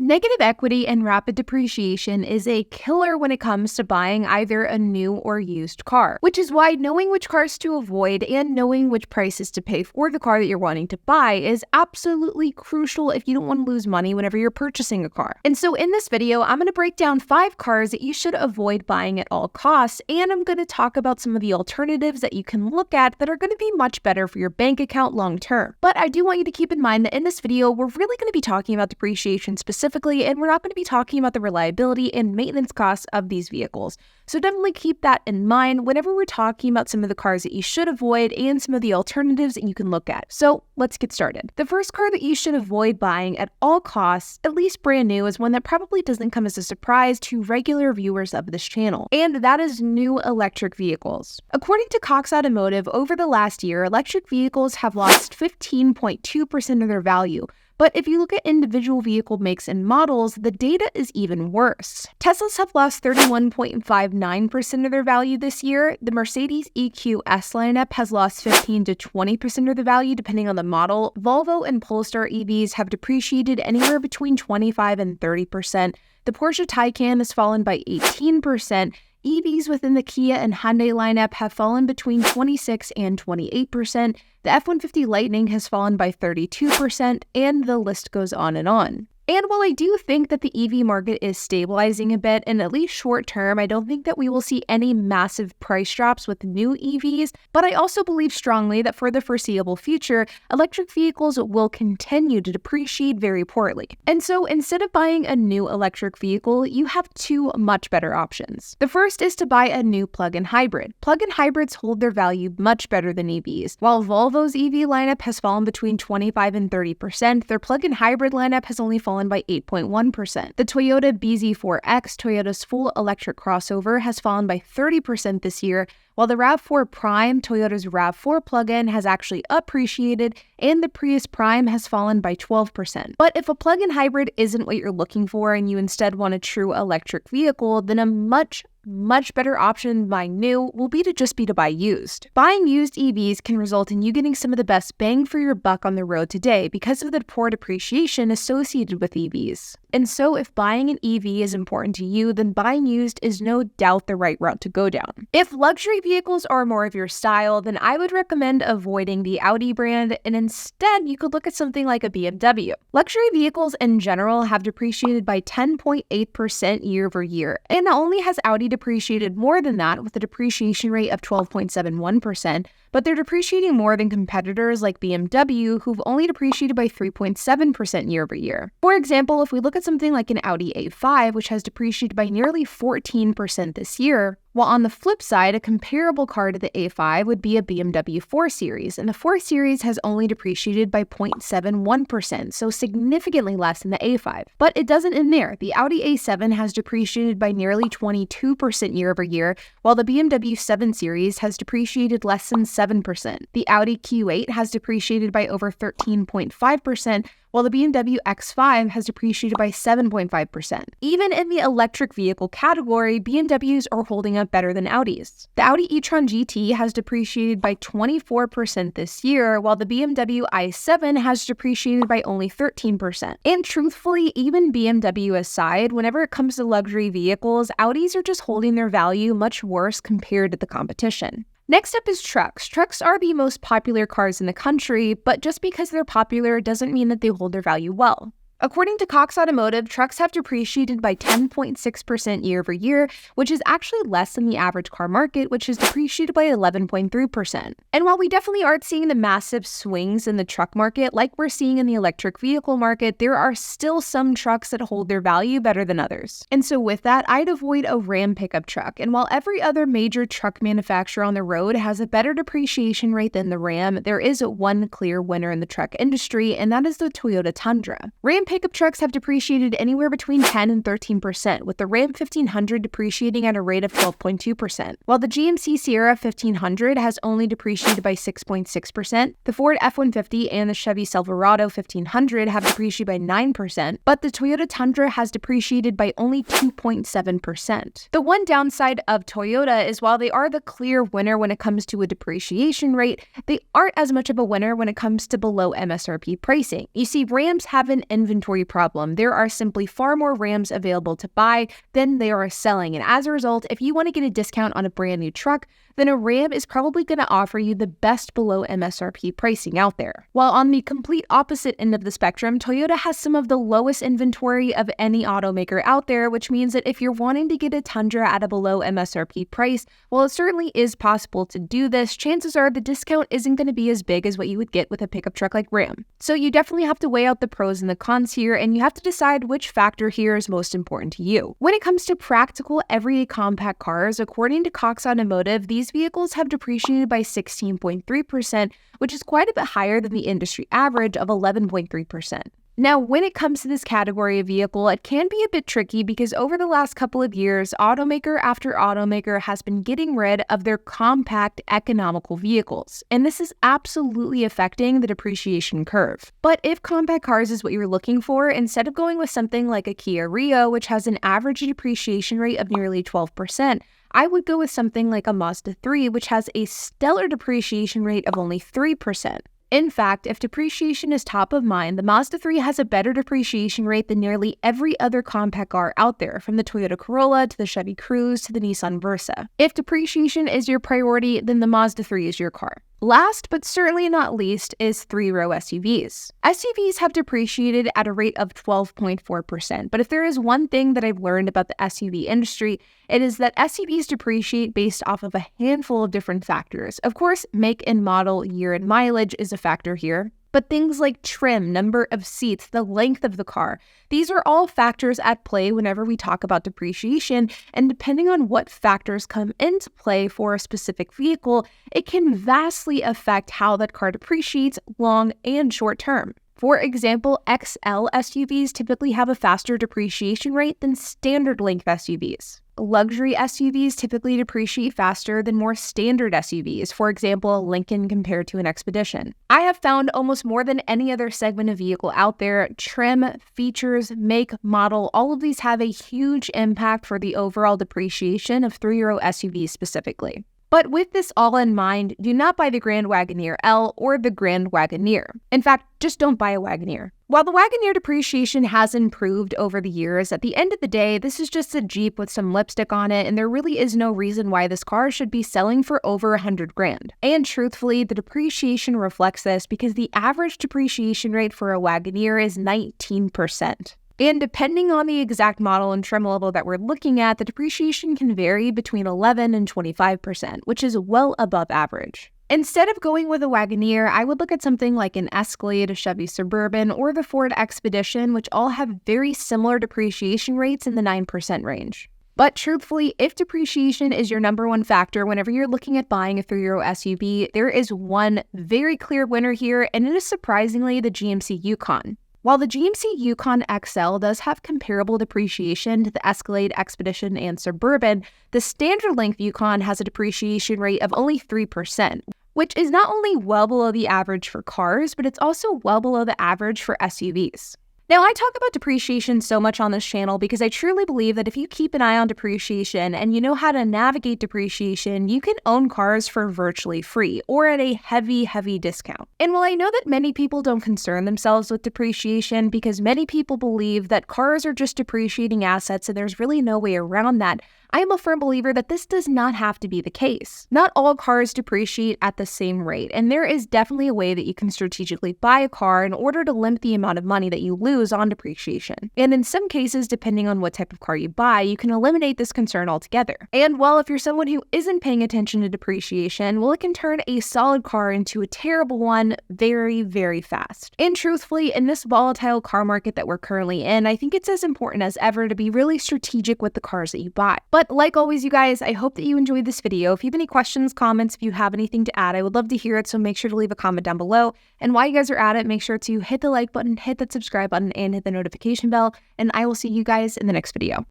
Negative equity and rapid depreciation is a killer when it comes to buying either a new or used car, which is why knowing which cars to avoid and knowing which prices to pay for the car that you're wanting to buy is absolutely crucial if you don't want to lose money whenever you're purchasing a car. And so in this video, I'm going to break down 5 cars that you should avoid buying at all costs, and I'm going to talk about some of the alternatives that you can look at that are going to be much better for your bank account long term. But I do want you to keep in mind that in this video, we're really going to be talking about depreciation specifically, and we're not going to be talking about the reliability and maintenance costs of these vehicles. So definitely keep that in mind whenever we're talking about some of the cars that you should avoid and some of the alternatives that you can look at. So let's get started. The first car that you should avoid buying at all costs, at least brand new, is one that probably doesn't come as a surprise to regular viewers of this channel, and that is new electric vehicles. According to Cox Automotive, over the last year, electric vehicles have lost 15.2% of their value. But if you look at individual vehicle makes and models, the data is even worse. Teslas have lost 31.59% of their value this year. The Mercedes EQS lineup has lost 15 to 20% of the value depending on the model. Volvo and Polestar EVs have depreciated anywhere between 25 and 30%. The Porsche Taycan has fallen by 18%. EVs within the Kia and Hyundai lineup have fallen between 26 and 28%. The F-150 Lightning has fallen by 32%, and the list goes on and on. And while I do think that the EV market is stabilizing a bit, and at least short term, I don't think that we will see any massive price drops with new EVs, but I also believe strongly that for the foreseeable future, electric vehicles will continue to depreciate very poorly. And so instead of buying a new electric vehicle, you have 2 much better options. The first is to buy a new plug-in hybrid. Plug-in hybrids hold their value much better than EVs. While Volvo's EV lineup has fallen between 25 and 30%, their plug-in hybrid lineup has only fallen by 8.1%. The Toyota BZ4X, Toyota's full electric crossover, has fallen by 30% this year, while the RAV4 Prime, Toyota's RAV4 plug-in, has actually appreciated, and the Prius Prime has fallen by 12%. But if a plug-in hybrid isn't what you're looking for and you instead want a true electric vehicle, then a much better option than buying new will be to buy used. Buying used EVs can result in you getting some of the best bang for your buck on the road today because of the poor depreciation associated with EVs. And so if buying an EV is important to you, then buying used is no doubt the right route to go down. If luxury vehicles are more of your style, then I would recommend avoiding the Audi brand, and instead you could look at something like a BMW. Luxury vehicles in general have depreciated by 10.8% year over year, and not only has Audi depreciated more than that with a depreciation rate of 12.71%, but they're depreciating more than competitors like BMW, who've only depreciated by 3.7% year over year. For example, if we look at something like an Audi A5, which has depreciated by nearly 14% this year, while on the flip side, a comparable car to the A5 would be a BMW 4 Series, and the 4 Series has only depreciated by 0.71%, so significantly less than the A5. But it doesn't end there. The Audi A7 has depreciated by nearly 22% year over year, while the BMW 7 Series has depreciated less than 7%. The Audi Q8 has depreciated by over 13.5%, while the BMW X5 has depreciated by 7.5%. Even in the electric vehicle category, BMWs are holding up better than Audis. The Audi e-tron GT has depreciated by 24% this year, while the BMW i7 has depreciated by only 13%. And truthfully, even BMW aside, whenever it comes to luxury vehicles, Audis are just holding their value much worse compared to the competition. Next up is trucks. Trucks are the most popular cars in the country, but just because they're popular doesn't mean that they hold their value well. According to Cox Automotive, trucks have depreciated by 10.6% year over year, which is actually less than the average car market, which is depreciated by 11.3%. And while we definitely aren't seeing the massive swings in the truck market like we're seeing in the electric vehicle market, there are still some trucks that hold their value better than others. And so with that, I'd avoid a Ram pickup truck. And while every other major truck manufacturer on the road has a better depreciation rate than the Ram, there is one clear winner in the truck industry, and that is the Toyota Tundra. Ram pickup trucks have depreciated anywhere between 10 and 13%, with the Ram 1500 depreciating at a rate of 12.2%, while the GMC Sierra 1500 has only depreciated by 6.6%. The Ford F-150 and the Chevy Silverado 1500 have depreciated by 9%, but the Toyota Tundra has depreciated by only 2.7%. The one downside of Toyota is while they are the clear winner when it comes to a depreciation rate, they aren't as much of a winner when it comes to below MSRP pricing. You see, Rams have an inventory inventory problem. There are simply far more Rams available to buy than they are selling. And as a result, if you want to get a discount on a brand new truck, then a Ram is probably going to offer you the best below MSRP pricing out there. While on the complete opposite end of the spectrum, Toyota has some of the lowest inventory of any automaker out there, which means that if you're wanting to get a Tundra at a below MSRP price, while it certainly is possible to do this, chances are the discount isn't going to be as big as what you would get with a pickup truck like Ram. So you definitely have to weigh out the pros and the cons here, and you have to decide which factor here is most important to you. When it comes to practical everyday compact cars, according to Cox Automotive, these vehicles have depreciated by 16.3%, which is quite a bit higher than the industry average of 11.3%. Now, when it comes to this category of vehicle, it can be a bit tricky because over the last couple of years, automaker after automaker has been getting rid of their compact, economical vehicles, and this is absolutely affecting the depreciation curve. But if compact cars is what you're looking for, instead of going with something like a Kia Rio, which has an average depreciation rate of nearly 12%, I would go with something like a Mazda 3, which has a stellar depreciation rate of only 3%. In fact, if depreciation is top of mind, the Mazda 3 has a better depreciation rate than nearly every other compact car out there, from the Toyota Corolla to the Chevy Cruze to the Nissan Versa. If depreciation is your priority, then the Mazda 3 is your car. Last, but certainly not least, is three-row SUVs. SUVs have depreciated at a rate of 12.4%, but if there is one thing that I've learned about the SUV industry, it is that SUVs depreciate based off of a handful of different factors. Of course, make and model, year and mileage is a factor here, but things like trim, number of seats, the length of the car, these are all factors at play whenever we talk about depreciation, and depending on what factors come into play for a specific vehicle, it can vastly affect how that car depreciates long and short term. For example, XL SUVs typically have a faster depreciation rate than standard length SUVs. Luxury SUVs typically depreciate faster than more standard SUVs, for example, a Lincoln compared to an Expedition. I have found almost more than any other segment of vehicle out there, trim, features, make, model, all of these have a huge impact for the overall depreciation of three-row SUVs specifically. But with this all in mind, do not buy the Grand Wagoneer L or the Grand Wagoneer. In fact, just don't buy a Wagoneer. While the Wagoneer depreciation has improved over the years, at the end of the day, this is just a Jeep with some lipstick on it, and there really is no reason why this car should be selling for over $100,000. And truthfully, the depreciation reflects this because the average depreciation rate for a Wagoneer is 19%. And depending on the exact model and trim level that we're looking at, the depreciation can vary between 11 and 25%, which is well above average. Instead of going with a Wagoneer, I would look at something like an Escalade, a Chevy Suburban, or the Ford Expedition, which all have very similar depreciation rates in the 9% range. But truthfully, if depreciation is your number one factor whenever you're looking at buying a three-row SUV, there is one very clear winner here, and it is surprisingly the GMC Yukon. While the GMC Yukon XL does have comparable depreciation to the Escalade, Expedition, and Suburban, the standard length Yukon has a depreciation rate of only 3%, which is not only well below the average for cars, but it's also well below the average for SUVs. Now, I talk about depreciation so much on this channel because I truly believe that if you keep an eye on depreciation and you know how to navigate depreciation, you can own cars for virtually free or at a heavy, heavy discount. And while I know that many people don't concern themselves with depreciation because many people believe that cars are just depreciating assets and there's really no way around that, I am a firm believer that this does not have to be the case. Not all cars depreciate at the same rate, and there is definitely a way that you can strategically buy a car in order to limit the amount of money that you lose on depreciation. And in some cases, depending on what type of car you buy, you can eliminate this concern altogether. And while if you're someone who isn't paying attention to depreciation, well, it can turn a solid car into a terrible one very, very fast. And truthfully, in this volatile car market that we're currently in, I think it's as important as ever to be really strategic with the cars that you buy. But like always, you guys, I hope that you enjoyed this video. If you have any questions, comments, if you have anything to add, I would love to hear it, so make sure to leave a comment down below. And while you guys are at it, make sure to hit the like button, hit that subscribe button, and hit the notification bell, and I will see you guys in the next video.